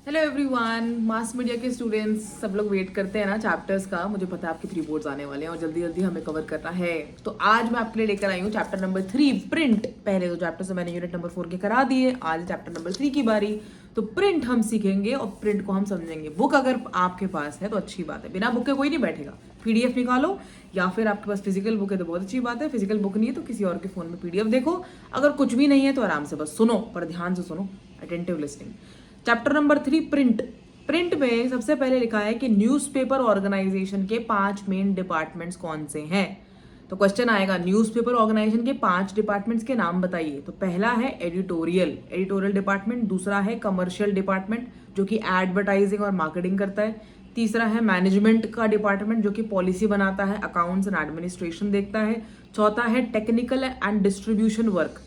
Hello everyone, mass media के students सब लोग वेट करते हैं ना चैप्टर्स का। मुझे पता है आपके 3 बोर्ड्स आने वाले हैं और जल्दी जल्दी हमें कवर करना है। तो आज मैं आपके लिए लेकर आई हूँ चैप्टर नंबर 3 प्रिंट। पहले 2 चैप्टर से मैंने यूनिट नंबर 4 के करा दिए, आज चैप्टर नंबर 3 की बारी। तो प्रिंट हम सीखेंगे और प्रिंट को हम समझेंगे। बुक अगर आपके पास है तो अच्छी बात है, बिना बुक के कोई नहीं बैठेगा। पीडीएफ निकालो या फिर आपके पास फिजिकल बुक है तो बहुत अच्छी बात है। फिजिकल बुक नहीं है तो किसी और के फोन में पीडीएफ देखो। अगर कुछ भी नहीं है तो आराम से बस सुनो, पर ध्यान से सुनो, attentive listening. Chapter number 3 print. Print में सबसे पहले लिखा है कि न्यूज़पेपर ऑर्गेनाइजेशन के 5 मेन डिपार्टमेंट्स कौन से हैं। तो क्वेश्चन आएगा न्यूज़पेपर ऑर्गेनाइजेशन के 5 डिपार्टमेंट्स के नाम बताइए। तो पहला है एडिटोरियल डिपार्टमेंट, दूसरा है कमर्शियल डिपार्टमेंट जो कि एडवर्टाइजिंग और मार्केटिंग करता है, तीसरा है मैनेजमेंट का डिपार्टमेंट जो कि पॉलिसी बनाता है, अकाउंट्स एंड एडमिनिस्ट्रेशन देखता है, चौथा है टेक्निकल एंड डिस्ट्रीब्यूशन वर्क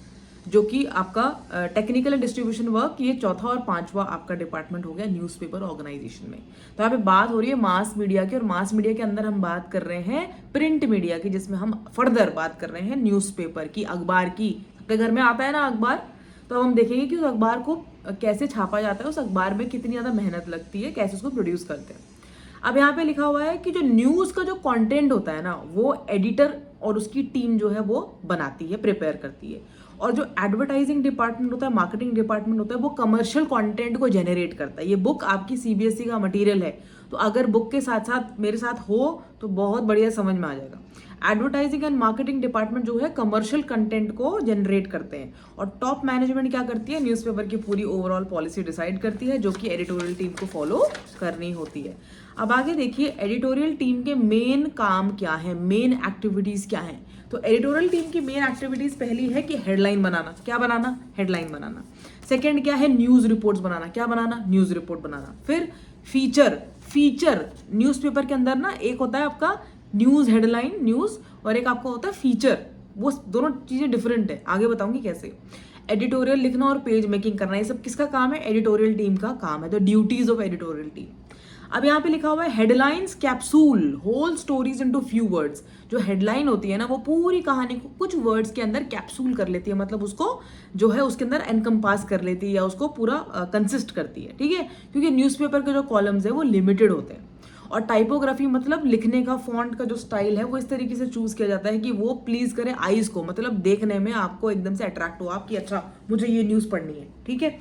जो कि आपका टेक्निकल एंड डिस्ट्रीब्यूशन वर्क, ये चौथा और पांचवा आपका डिपार्टमेंट हो गया न्यूज़पेपर ऑर्गेनाइजेशन में। तो यहाँ पे बात हो रही है मास मीडिया की, और मास मीडिया के अंदर हम बात कर रहे हैं प्रिंट मीडिया की, जिसमें हम फर्दर बात कर रहे हैं न्यूज़पेपर की, अखबार की। सबके घर में आता है ना अखबार, तो हम देखेंगे कि उस अखबार को कैसे छापा जाता है, उस अखबार में कितनी ज़्यादा मेहनत लगती है, कैसे उसको प्रोड्यूस करते हैं। अब यहाँ पे लिखा हुआ है कि जो न्यूज़ का जो कंटेंट होता है ना, वो एडिटर और उसकी टीम जो है वो बनाती है, प्रिपेयर करती है। और जो एडवर्टाइजिंग डिपार्टमेंट होता है, मार्केटिंग डिपार्टमेंट होता है, वो कमर्शियल कंटेंट को जनरेट करता है। ये बुक आपकी सीबीएसई का मटेरियल है, तो अगर बुक के साथ साथ मेरे साथ हो तो बहुत बढ़िया समझ में आ जाएगा। एडवर्टाइजिंग एंड मार्केटिंग डिपार्टमेंट जो है कमर्शियल कंटेंट को जनरेट करते हैं, और टॉप मैनेजमेंट क्या करती है, न्यूज़पेपर की पूरी ओवरऑल पॉलिसी डिसाइड करती है, जो कि एडिटोरियल टीम को फॉलो करनी होती है। अब आगे देखिए एडिटोरियल टीम के मेन काम क्या है, मेन एक्टिविटीज क्या है। तो एडिटोरियल टीम की मेन एक्टिविटीज पहली है कि हेडलाइन बनाना। क्या बनाना? हेडलाइन बनाना। सेकंड क्या है? न्यूज रिपोर्ट्स बनाना। क्या बनाना? न्यूज रिपोर्ट बनाना। फिर फीचर न्यूज़पेपर के अंदर ना एक होता है आपका न्यूज हेडलाइन न्यूज, और एक आपका होता है फीचर। वो दोनों चीजें डिफरेंट है, आगे बताऊंगी कैसे। एडिटोरियल लिखना और पेज मेकिंग करना, ये सब किसका काम है? एडिटोरियल टीम का काम है। The duties of editorial team. अब यहाँ पे लिखा हुआ है headlines capsule whole stories into few words. जो हेडलाइन होती है ना, वो पूरी कहानी को कुछ वर्ड्स के अंदर कैप्सूल कर लेती है, मतलब उसको जो है उसके अंदर एनकम्पास कर लेती है, या उसको पूरा कंसिस्ट करती है। ठीक है, क्योंकि न्यूज़पेपर के जो कॉलम्स है वो लिमिटेड होते हैं। और टाइपोग्राफी मतलब लिखने का फॉन्ट का जो स्टाइल है वो इस तरीके से चूज किया जाता है कि वो प्लीज करे आईज को, मतलब देखने में आपको एकदम से अट्रैक्ट हो आप कि अच्छा मुझे ये न्यूज पढ़नी है। ठीक है,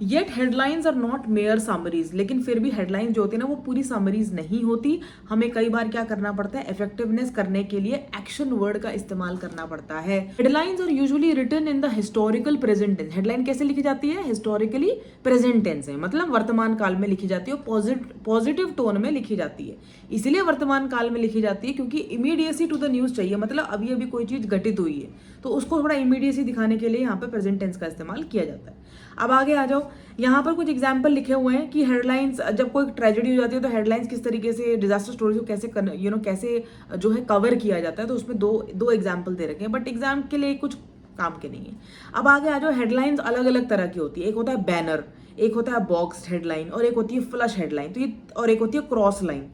yet headlines are not mere summaries, लेकिन फिर भी हेडलाइंस जो होती है ना वो पूरी समरीज नहीं होती। हमें कई बार क्या करना पड़ता है, इफेक्टिवनेस करने के लिए एक्शन वर्ड का इस्तेमाल करना पड़ता है। Headlines are usually written in the historical present tense. Headline कैसे लिखी जाती है? हिस्टोरिकली प्रेजेंट टेंस है, मतलब वर्तमान काल में लिखी जाती है, और पॉजिटिव टोन में लिखी जाती है। इसलिए वर्तमान काल में लिखी जाती है क्योंकि इमीडिएसी टू द न्यूज चाहिए, मतलब अभी अभी कोई चीज घटित हुई है तो उसको थोड़ा इमीडिएसी दिखाने के लिए यहाँ पे प्रेजेंट टेंस का इस्तेमाल किया जाता है। अब आगे आ जाओ, यहाँ पर कुछ एग्जाम्पल लिखे हुए हैं कि हेडलाइंस जब कोई ट्रेजेडी हो जाती है तो हेडलाइंस किस तरीके से डिजास्टर स्टोरीज को कैसे कैसे जो है कवर किया जाता है। तो उसमें दो एग्जाम्पल दे रखे हैं, बट एग्जाम के लिए कुछ काम के नहीं है। अब आगे आ जाओ, हेडलाइंस अलग अलग तरह की होती है। एक होता है बैनर, एक होता है बॉक्स हेडलाइन, और एक होती है फ्लश हेडलाइन, तो ये और एक होती है क्रॉस लाइन,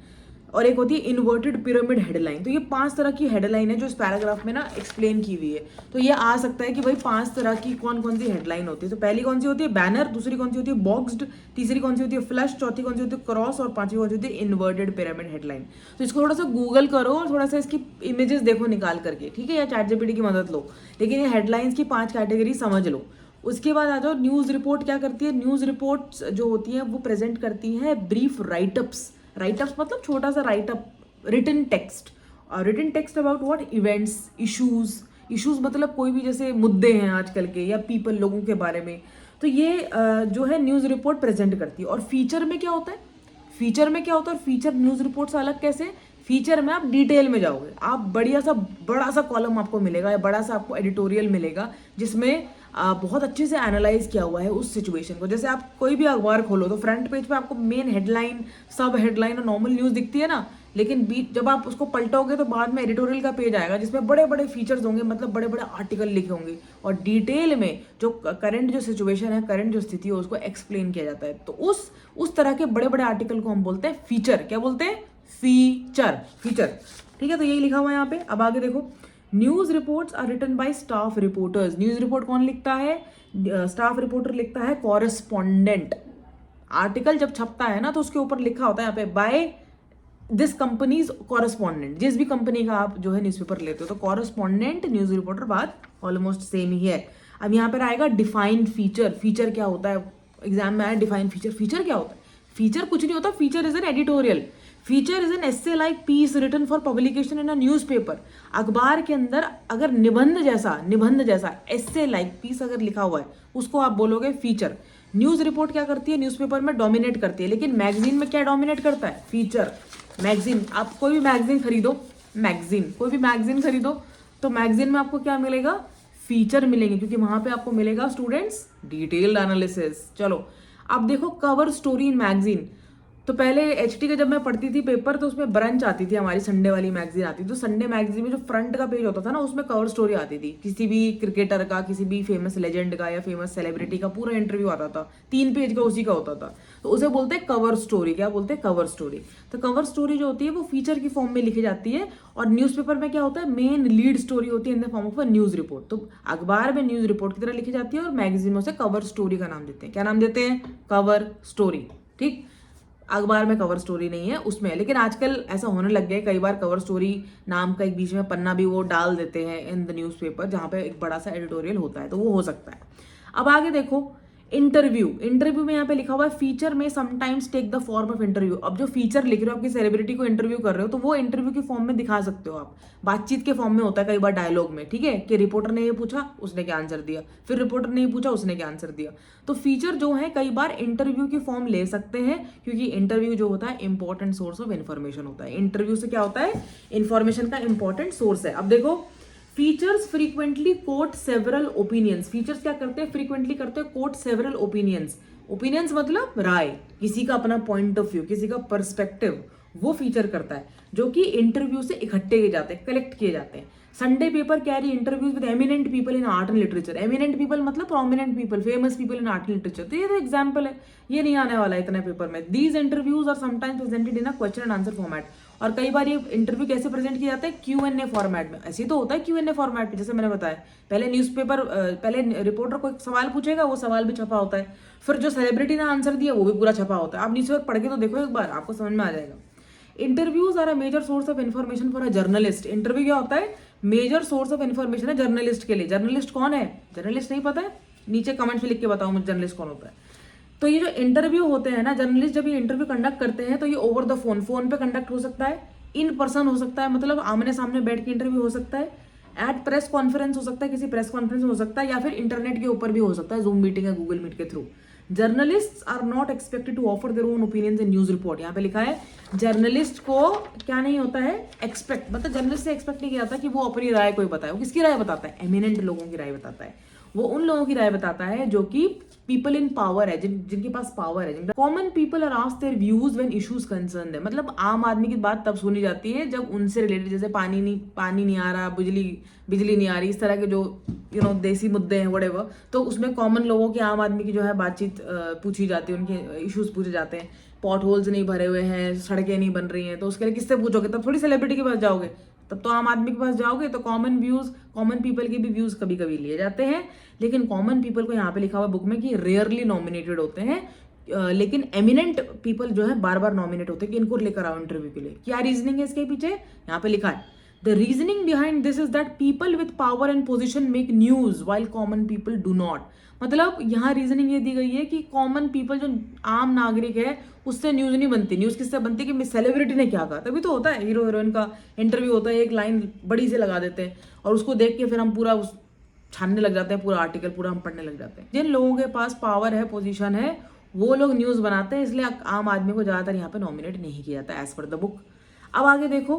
और एक होती है इन्वर्टेड पिरामिड हेडलाइन। तो ये 5 तरह की हेडलाइन है जो इस पैराग्राफ में ना एक्सप्लेन की हुई है। तो ये आ सकता है कि भाई 5 तरह की कौन कौन सी हेडलाइन होती है। तो पहली कौन सी होती है? बैनर, दूसरी कौन सी होती है? बॉक्स्ड, तीसरी कौन सी होती है? फ्लश, चौथी कौन सी होती है? क्रॉस, और पांचवी कौन सी होती है? Inverted pyramid headline. तो इसको थोड़ा सा गूगल करो और थोड़ा सा इसकी इमेजेस देखो निकाल करके, ठीक है, या चैट जीपीटी की मदद लो, लेकिन ये हेडलाइंस की 5 कैटेगरी समझ लो। उसके बाद आ जाओ, न्यूज रिपोर्ट क्या करती है? न्यूज रिपोर्ट्स जो होती है वो प्रेजेंट करती है ब्रीफ राइटअप्स। राइटअप्स मतलब छोटा सा write up, written text. Written text about what? Events, issues मतलब कोई भी जैसे मुद्दे हैं आजकल के, या पीपल, लोगों के बारे में। तो ये जो है न्यूज रिपोर्ट प्रेजेंट करती है। और फीचर में क्या होता है? फीचर न्यूज रिपोर्ट से अलग कैसे? फीचर में आप डिटेल में जाओगे, आप बड़ा सा कॉलम आपको मिलेगा, या बड़ा सा आपको एडिटोरियल मिलेगा जिसमें बहुत अच्छे से एनालाइज किया हुआ है उस सिचुएशन को। जैसे आप कोई भी अखबार खोलो तो फ्रंट पेज पे आपको मेन हेडलाइन, सब हेडलाइन और नॉर्मल न्यूज दिखती है ना, लेकिन बीच जब आप उसको पलटोगे तो बाद में एडिटोरियल का पेज आएगा जिसमें बड़े बड़े फीचर्स होंगे, मतलब बड़े बड़े आर्टिकल लिखे होंगे, और डिटेल में जो करंट जो सिचुएशन है, करंट जो स्थिति है उसको एक्सप्लेन किया जाता है। तो उस तरह के बड़े बड़े आर्टिकल को हम बोलते हैं फीचर। क्या बोलते हैं? फीचर। ठीक है, तो यही लिखा हुआ है यहाँ पे। अब आगे देखो, news reports are written by staff reporters. News report कौन लिखता है? स्टाफ रिपोर्टर लिखता है। कॉरेस्पॉन्डेंट, आर्टिकल जब छपता है ना तो उसके ऊपर लिखा होता है यहाँ पे बाय दिस कंपनीज कॉरेस्पॉन्डेंट। जिस भी कंपनी का आप जो है न्यूज़पेपर लेते हो तो कॉरेस्पॉन्डेंट न्यूज़ रिपोर्टर बात ऑलमोस्ट सेम ही है। अब यहाँ पर आएगा डिफाइंड फीचर। फीचर क्या होता है, एग्जाम में आया डिफाइंड फीचर। फीचर क्या होता है? फीचर कुछ नहीं होता, feature is an editorial. Feature is an essay like piece written for publication in a newspaper. अखबार के अंदर अगर निबंध जैसा एसे लाइक पीस अगर लिखा हुआ है उसको आप बोलोगे फीचर। न्यूज़ रिपोर्ट क्या करती है, न्यूज़पेपर में डोमिनेट करती है, लेकिन मैगजीन में क्या डोमिनेट करता है? फीचर। मैगजीन, आप कोई भी मैगजीन खरीदो, तो मैगजीन में आपको क्या मिलेगा? फीचर मिलेंगे, क्योंकि वहां पे आपको मिलेगा स्टूडेंट्स डिटेल्ड एनालिसिस। चलो अब देखो कवर स्टोरी इन मैगजीन। तो पहले एचटी का जब मैं पढ़ती थी पेपर तो उसमें ब्रंच आती थी, हमारी संडे वाली मैगजीन आती थी। तो संडे मैगजीन में जो फ्रंट का पेज होता था ना उसमें कवर स्टोरी आती थी, किसी भी क्रिकेटर का, किसी भी फेमस लेजेंड का या फेमस सेलिब्रिटी का पूरा इंटरव्यू आता था, 3 पेज का उसी का होता था। तो उसे बोलते हैं कवर स्टोरी। क्या बोलते हैं? Cover story. तो कवर स्टोरी जो होती है वो फीचर की फॉर्म में लिखी जाती है, और न्यूज़पेपर में क्या होता है? मेन लीड स्टोरी होती है in the form of a news report. तो अखबार में न्यूज़ रिपोर्ट की तरह लिखी जाती है और मैगजीन में उसे कवर स्टोरी का नाम देते हैं। क्या नाम देते हैं? Cover story. ठीक, अखबार में कवर स्टोरी नहीं है उसमें, लेकिन आजकल ऐसा होने लग गया है, कई बार कवर स्टोरी नाम का एक बीच में पन्ना भी वो डाल देते हैं इन द न्यूज़पेपर, जहाँ पे एक बड़ा सा एडिटोरियल होता है, तो वो हो सकता है। अब आगे देखो इंटरव्यू में यहाँ पे लिखा हुआ है फीचर में sometimes take the form of interview. अब जो फीचर लिख रहे हो, आपकी सेलिब्रिटी को इंटरव्यू कर रहे हो, तो वो इंटरव्यू की फॉर्म में दिखा सकते हो आप। बातचीत के फॉर्म में होता है कई बार, डायलॉग में, ठीक है, कि रिपोर्टर ने ये पूछा उसने क्या आंसर दिया, फिर रिपोर्टर ने ये पूछा उसने क्या आंसर दिया। तो फीचर जो है कई बार इंटरव्यू की फॉर्म ले सकते हैं, क्योंकि इंटरव्यू जो होता है इंपॉर्टेंट सोर्स ऑफ इन्फॉर्मेशन होता है। इंटरव्यू से क्या होता है? इंफॉर्मेशन का इंपॉर्टेंट सोर्स है। अब देखो features frequently quote several opinions. Features क्या करते हैं? फ्रीक्वेंटली करते हैं कोट सेवरल ओपिनियंस। ओपिनियंस मतलब राय, किसी का अपना पॉइंट ऑफ व्यू, किसी का पर्सपेक्टिव, वो फीचर करता है, जो कि इंटरव्यू से इकट्ठे किए जाते हैं, कलेक्ट किए जाते हैं। Sunday paper carry interviews with eminent people in art and literature. Eminent people मतलब prominent people, famous people in art and literature. तो ये तो एग्जाम्पल है, ये नहीं आने वाला है इतने पेपर में। These interviews are sometimes presented in a question and answer format. और कई बार ये इंटरव्यू कैसे प्रेजेंट किया जाता है? Q&A फॉर्मेट में। ऐसे तो होता है Q&A फॉर्मेट में, जैसे मैंने बताया, पहले रिपोर्टर को एक सवाल पूछेगा, वो सवाल भी छपा होता है, फिर जो सेलिब्रिटी ने आंसर दिया वो भी पूरा छपा होता है। आप न्यूज़पेपर पढ़ के तो देखो एक बार, आपको समझ में आ जाएगा। Interviews are a major source of information for a journalist. Interview क्या होता है? मेजर सोर्स ऑफ इन्फॉर्मेशन है जर्नलिस्ट के लिए। जर्नलिस्ट कौन है? जर्नलिस्ट नहीं पता है? नीचे कमेंट्स में लिख के बताओ मुझे जर्नलिस्ट कौन होता है। तो ये जो इंटरव्यू होते हैं ना, जर्नलिस्ट जब ये इंटरव्यू कंडक्ट करते हैं तो ये ओवर द फोन पे कंडक्ट हो सकता है, इन पर्सन हो सकता है, मतलब आमने सामने बैठ के इंटरव्यू हो सकता है, एट प्रेस कॉन्फ्रेंस हो सकता है, किसी प्रेस कॉन्फ्रेंस में हो सकता है, या फिर इंटरनेट के ऊपर भी हो सकता है, जूम मीटिंग या गूगल मीट के through. Journalist are not expected to offer their own opinions in news report. यहाँ पे लिखा है जर्नलिस्ट को क्या नहीं होता है? एक्सपेक्ट, मतलब जर्नलिस्ट से एक्सपेक्ट नहीं किया जाता कि वो अपनी राय कोई बताए। वो किसकी राय बताता है? एमिनेंट लोगों की राय बताता है। वो उन लोगों की राय बताता है जो कि पीपल इन पावर है, जिनके पास पावर है। Common people are asked their views when issues concern है। मतलब आम आदमी की बात तब सुनी जाती है जब उनसे रिलेटेड, जैसे पानी नहीं आ रहा, बिजली नहीं आ रही, इस तरह के जो देसी मुद्दे हैं व्हाटएवर, तो उसमें कॉमन लोगों की, आम आदमी की जो है बातचीत पूछी जाती है, उनके इश्यूज पूछे जाते हैं। पॉट होल्स नहीं भरे हुए हैं, सड़कें नहीं बन रही हैं, तो उसके लिए किससे पूछोगे? तब थोड़ी सेलिब्रिटी के पास जाओगे, तब तो आम आदमी के पास जाओगे। तो कॉमन पीपल के भी व्यूज कभी कभी लिए जाते हैं, लेकिन कॉमन पीपल को यहाँ पे लिखा हुआ बुक में कि रेयरली नॉमिनेटेड होते हैं, लेकिन एमिनेंट पीपल जो है बार बार नॉमिनेट होते हैं कि इनको लेकर आओ इंटरव्यू के लिए। क्या रीजनिंग है इसके पीछे? यहाँ पे लिखा है the reasoning behind this is that people with power and position make news while common people do not. मतलब यहाँ रीजनिंग ये दी गई है कि कॉमन पीपल, जो आम नागरिक है, उससे न्यूज नहीं बनती। न्यूज किससे बनती है? कि सेलिब्रिटी ने क्या कहा। तभी तो होता है हीरो हीरोइन का इंटरव्यू होता है, एक लाइन बड़ी से लगा देते हैं और उसको देख के फिर हम पूरा छानने लग जाते हैं, पूरा आर्टिकल पूरा हम पढ़ने लग जाते हैं। जिन लोगों के पास पावर है, पोजीशन है, वो लोग न्यूज बनाते हैं, इसलिए आम आदमी को ज्यादातर यहाँ पे नॉमिनेट नहीं किया जाता एज पर द बुक। अब आगे देखो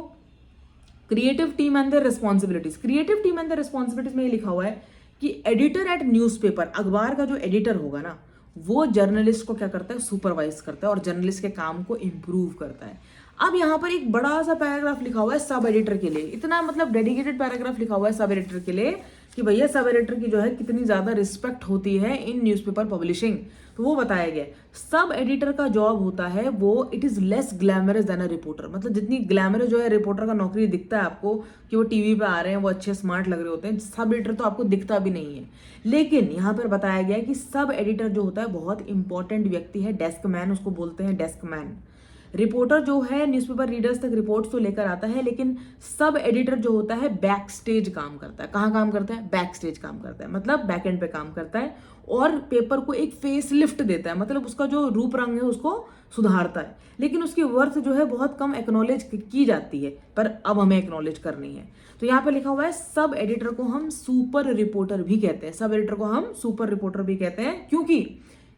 creative team and the responsibilities. Creative team and the responsibilities में ये लिखा हुआ है कि एडिटर एट न्यूज़पेपर, अखबार का जो एडिटर होगा ना, वो जर्नलिस्ट को क्या करता है? सुपरवाइज करता है और जर्नलिस्ट के काम को इम्प्रूव करता है। अब यहाँ पर एक बड़ा सा पैराग्राफ लिखा हुआ है सब एडिटर के लिए, इतना मतलब डेडिकेटेड पैराग्राफ लिखा हुआ है सब एडिटर के लिए कि भैया सब एडिटर की जो है कितनी ज्यादा रिस्पेक्ट होती है इन न्यूज़पेपर पब्लिशिंग। तो वो बताया गया है। सब एडिटर का जॉब होता है वो it is less glamorous than a reporter, मतलब जितनी ग्लैमरस जो है रिपोर्टर का नौकरी दिखता है आपको कि वो टीवी पे आ रहे हैं, वो अच्छे स्मार्ट लग रहे होते हैं, सब एडिटर तो आपको दिखता भी नहीं है। लेकिन यहाँ पर बताया गया है कि सब एडिटर जो होता है बहुत इंपॉर्टेंट व्यक्ति है, डेस्क मैन उसको बोलते हैं, डेस्क मैन। रिपोर्टर जो है न्यूज़पेपर रीडर्स तक रिपोर्ट्स तो लेकर आता है, लेकिन सब एडिटर जो होता है बैक स्टेज काम करता है। कहाँ काम करता है? बैक स्टेज काम करता है, मतलब बैक एंड पे काम करता है और पेपर को एक फेस लिफ्ट देता है, मतलब उसका जो रूप रंग है उसको सुधारता है। लेकिन उसकी वर्थ जो है बहुत कम एक्नॉलेज की जाती है, पर अब हमें एक्नॉलेज करनी है। तो यहाँ पे लिखा हुआ है सब एडिटर को हम सुपर रिपोर्टर भी कहते हैं, सब एडिटर को हम सुपर रिपोर्टर भी कहते हैं, क्योंकि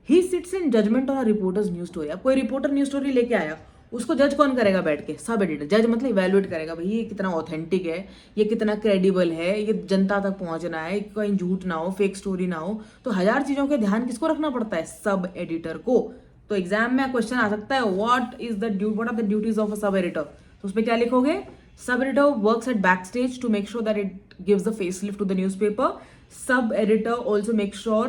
he sits in judgement on a reporter's news story. अब कोई रिपोर्टर न्यूज स्टोरी लेके आया, उसको जज कौन करेगा बैठ के? Sub editor. जज मतलब इवैल्यूएट करेगा, भाई ये कितना ऑथेंटिक है, ये कितना क्रेडिबल है, ये जनता तक पहुंचना है, कहीं झूठ ना हो, फेक स्टोरी ना हो। तो हजार चीजों के ध्यान किसको रखना पड़ता है? सब एडिटर को। तो एग्जाम में क्वेश्चन आ सकता है what are the duties of a sub editor, तो उसमें क्या लिखोगे? Sub editor works at backstage to make sure that it gives a facelift to the newspaper. Sub editor also makes sure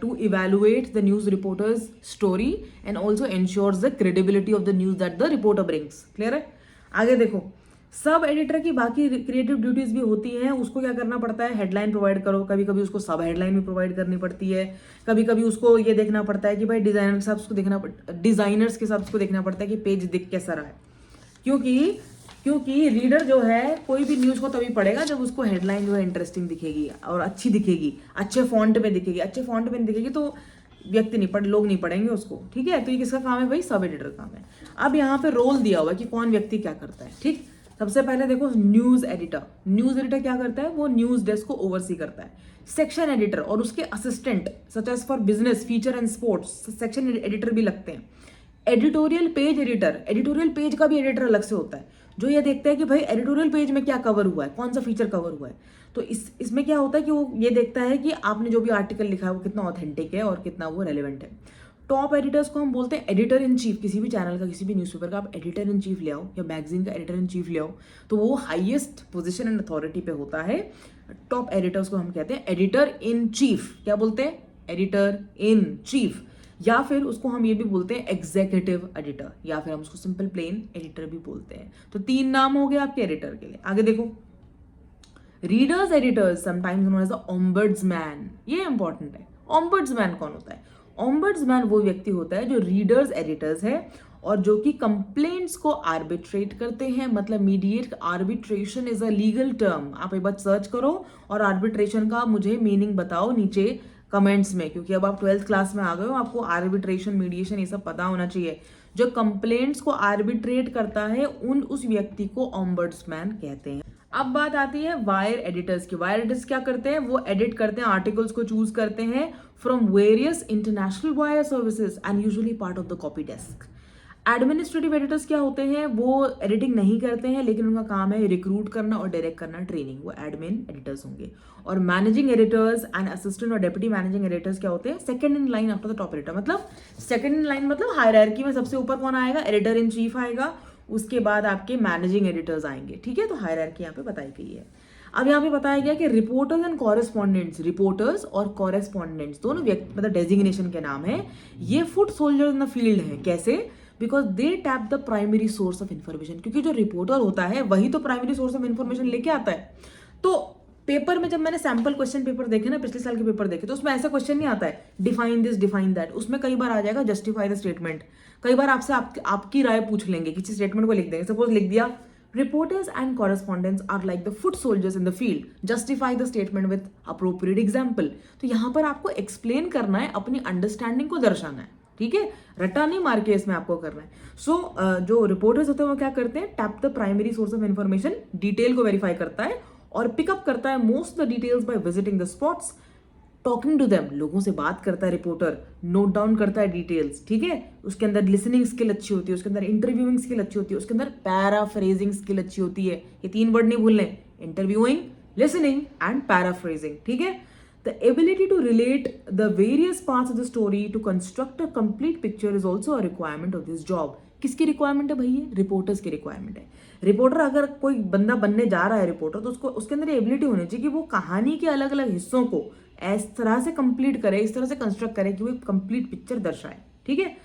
to evaluate the news reporter's story and also ensures the credibility of the news that the reporter brings. Clear है? आगे देखो, sub editor की बाकी creative duties भी होती हैं। उसको क्या करना पड़ता है? हेडलाइन प्रोवाइड करो, कभी कभी उसको सब हेडलाइन भी प्रोवाइड करनी पड़ती है, कभी कभी उसको ये देखना पड़ता है कि भाई डिजाइनर्स के साथ उसको देखना पड़ता है कि पेज दिख कैसा रहा है, क्योंकि रीडर जो है कोई भी न्यूज़ को तभी पढ़ेगा जब उसको हेडलाइन जो है इंटरेस्टिंग दिखेगी और अच्छी दिखेगी, अच्छे फॉन्ट में दिखेगी। अच्छे फॉन्ट में दिखेगी तो लोग नहीं पढ़ेंगे उसको, ठीक है? तो ये किसका काम है भाई? सब एडिटर काम है। अब यहाँ पे रोल दिया हुआ है कि कौन व्यक्ति क्या करता है, ठीक? सबसे पहले देखो न्यूज एडिटर क्या करता है? वो न्यूज डेस्क को ओवरसी करता है। सेक्शन एडिटर और उसके assistant such as for business, feature and sports section editor भी लगते हैं। एडिटोरियल पेज का भी एडिटर अलग से होता है, जो ये देखता है कि भाई एडिटोरियल पेज में क्या कवर हुआ है, कौन सा फीचर कवर हुआ है। तो इसमें क्या होता है कि वो ये देखता है कि आपने जो भी आर्टिकल लिखा है वो कितना ऑथेंटिक है और कितना वो रेलेवेंट है। टॉप एडिटर्स को हम बोलते हैं एडिटर इन चीफ। किसी भी चैनल का, किसी भी न्यूज़पेपर का आप एडिटर इन चीफ ले आओ या मैगजीन का एडिटर इन चीफ ले आओ, तो वो हाईएस्ट पोजीशन एंड अथॉरिटी पे होता है। टॉप एडिटर्स को हम कहते हैं एडिटर इन चीफ। क्या बोलते हैं? Editor in chief. या फिर उसको हम ये भी बोलते हैं एग्जीक्यूटिव एडिटर, या फिर हम उसको सिंपल प्लेन एडिटर भी बोलते हैं। तो 3 नाम हो गए आपके एडिटर के लिए। आगे देखो, readers editors sometimes known as the ombudsman. ये इंपॉर्टेंट है। ओम्बड्समैन कौन होता है? ओम्बड्समैन वो व्यक्ति होता है जो रीडर्स एडिटर्स है और जो कि कंप्लेंट्स को आर्बिट्रेट करते हैं, मतलब mediate. Arbitration is a legal term. आप एक बार सर्च करो और आर्बिट्रेशन का मुझे मीनिंग बताओ नीचे कमेंट्स में, क्योंकि अब आप 12th क्लास में आ गए हो, आपको आर्बिट्रेशन, मीडिएशन ये सब पता होना चाहिए। जो कंप्लेंट्स को आर्बिट्रेट करता है उस व्यक्ति को ओम्बड्समैन कहते हैं। अब बात आती है वायर एडिटर्स की। वायर एडिटर्स क्या करते हैं? वो एडिट करते हैं, आर्टिकल्स को चूज करते हैं from various international wire services and usually part of the copy desk. Administrative editors क्या होते हैं? वो एडिटिंग नहीं करते हैं, लेकिन उनका काम है रिक्रूट करना और डायरेक्ट करना ट्रेनिंग, वो एडमिन एडिटर्स होंगे। और मैनेजिंग एडिटर्स एंड असिस्टेंट और डेप्यूटी मैनेजिंग एडिटर्स क्या होते हैं? Second in line after the top editor. मतलब सेकंड इन लाइन मतलब हायरार्की में सबसे ऊपर कौन आएगा? एडिटर इन चीफ आएगा, उसके बाद आपके मैनेजिंग एडिटर्स आएंगे, ठीक है? तो हायरार्की यहाँ पे बताई गई है। अब यहाँ पे बताया गया कि रिपोर्टर्स एंड कॉरेस्पॉन्डेंट्स, रिपोर्टर्स और कॉरेस्पॉन्डेंट्स दोनों व्यक्ति, मतलब डेजिग्नेशन के नाम है। ये foot soldiers in the field है। कैसे? Because they tap the primary source of information, क्योंकि जो रिपोर्टर होता है वही तो प्राइमरी सोर्स ऑफ इन्फॉर्मेशन लेके आता है। तो पेपर में जब मैंने सैंपल क्वेश्चन पेपर देखे ना, पिछले साल के पेपर देखे, तो उसमें ऐसा क्वेश्चन नहीं आता है डिफाइन दिस डिफाइन दैट। उसमें कई बार आ जाएगा जस्टिफाई द स्टेटमेंट। कई बार आपसे आपकी राय पूछ लेंगे, किसी स्टेटमेंट को लिख देंगे। सपोज लिख दिया reporters and correspondents are like the foot soldiers in the field, justify the statement with appropriate example. तो यहाँ पर आपको एक्सप्लेन करना है, अपनी अंडरस्टैंडिंग को दर्शाना है, ठीक है? रट्टा नहीं मार के इसमें आपको करना है। सो जो रिपोर्टर्स होते हैं वो क्या करते हैं? Tap the primary source of information, detail को वेरीफाई करता है और पिकअप करता है most the details by visiting the spots, talking to them, लोगों से बात करता है रिपोर्टर, नोट डाउन करता है डिटेल्स, ठीक है? उसके अंदर लिसनिंग स्किल अच्छी होती है, उसके अंदर इंटरव्यूइंग स्किल अच्छी होती है, उसके अंदर पैराफ्रेजिंग स्किल अच्छी होती है। ये 3 वर्ड नहीं भूलने, इंटरव्यूइंग, लिसनिंग एंड पैराफ्रेजिंग, ठीक है? The ability to relate the various parts of the story to construct a complete picture is also a requirement of this job. किसकी रिक्वायरमेंट है भाई? ये रिपोर्टर्स की रिक्वायरमेंट है। रिपोर्टर, अगर कोई बंदा बनने जा रहा है रिपोर्टर, तो उसको उसके अंदर एबिलिटी होनी चाहिए कि वो कहानी के अलग अलग हिस्सों को इस तरह से कंप्लीट करे, इस तरह से कंस्ट्रक्ट करे कि वो एक कंप्लीट पिक्चर दर्शाए, ठीक है।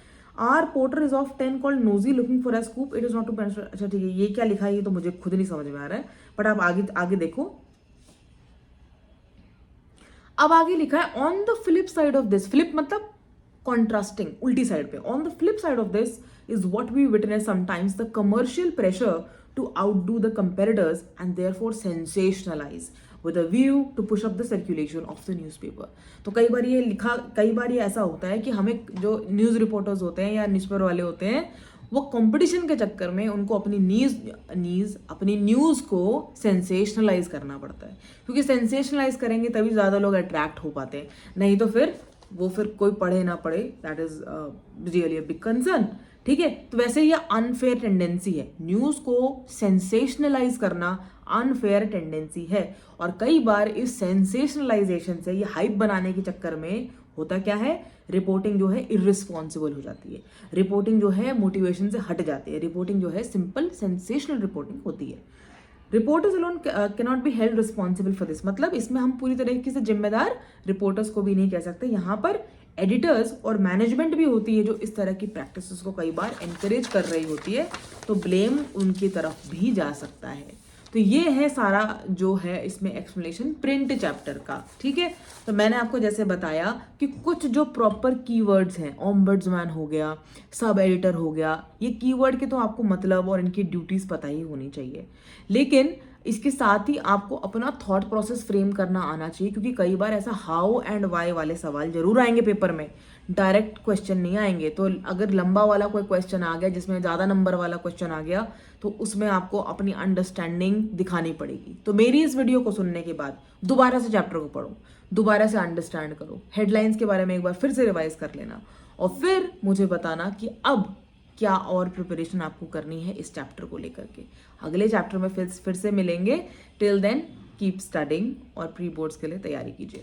आर पोर्टर इज ऑफ 10 called nosy looking for a scoop, it is not to, अच्छा ठीक है, ये क्या लिखा है ये तो मुझे खुद नहीं समझ में आ रहा है, बट आप आगे आगे देखो। अब आगे लिखा है on the flip side of this, flip मतलब कॉन्ट्रास्टिंग, उल्टी साइड पे, on the flip side of this is what we witness sometimes the commercial pressure to outdo the competitors and therefore sensationalize with a view to push up the circulation of the newspaper। तो कई बार ये लिखा, कई बार ये ऐसा होता है कि हमें जो न्यूज़ रिपोर्टर्स होते हैं या न्यूज़पेपर वाले होते हैं वो कंपटीशन के चक्कर में उनको अपनी अपनी न्यूज़ को सेंसेशनलाइज करना पड़ता है, क्योंकि सेंसेशनलाइज करेंगे तभी ज़्यादा लोग अट्रैक्ट हो पाते हैं, नहीं तो फिर कोई पढ़े ना पढ़े, that is really a big concern, ठीक है। तो वैसे ये अनफेयर टेंडेंसी है, न्यूज़ को सेंसेशनलाइज करना अनफेयर टेंडेंसी है, और कई बार इस सेंसेशनलाइजेशन से, ये हाइप बनाने के चक्कर में होता क्या है, रिपोर्टिंग जो है इररिस्पॉन्सिबल हो जाती है, रिपोर्टिंग जो है मोटिवेशन से हट जाती है, रिपोर्टिंग जो है सिंपल सेंसेशनल रिपोर्टिंग होती है। Reporters alone cannot be held responsible for this, मतलब इसमें हम पूरी तरीके से जिम्मेदार रिपोर्टर्स को भी नहीं कह सकते, यहाँ पर एडिटर्स और मैनेजमेंट भी होती है जो इस तरह की प्रैक्टिसेस को कई बार एनकरेज कर रही होती है, तो ब्लेम उनकी तरफ भी जा सकता है। तो ये है सारा जो है इसमें एक्सप्लेनेशन प्रिंट चैप्टर का, ठीक है। तो मैंने आपको जैसे बताया कि कुछ जो प्रॉपर कीवर्ड्स हैं, ओम्बड्समैन हो गया, सब एडिटर हो गया, ये कीवर्ड के तो आपको मतलब और इनकी ड्यूटीज पता ही होनी चाहिए, लेकिन इसके साथ ही आपको अपना थॉट प्रोसेस फ्रेम करना आना चाहिए, क्योंकि कई बार ऐसा हाउ एंड वाई वाले सवाल जरूर आएंगे पेपर में, डायरेक्ट क्वेश्चन नहीं आएंगे। तो अगर लंबा वाला कोई क्वेश्चन आ गया, जिसमें ज़्यादा नंबर वाला क्वेश्चन आ गया, तो उसमें आपको अपनी अंडरस्टैंडिंग दिखानी पड़ेगी। तो मेरी इस वीडियो को सुनने के बाद दोबारा से चैप्टर को पढ़ो, दोबारा से अंडरस्टैंड करो, हेडलाइंस के बारे में एक बार फिर से रिवाइज कर लेना, और फिर मुझे बताना कि अब क्या और प्रिपरेशन आपको करनी है इस चैप्टर को लेकर के। अगले चैप्टर में फिर से मिलेंगे। टिल देन कीप स्टडिंग और प्री बोर्ड्स के लिए तैयारी कीजिए।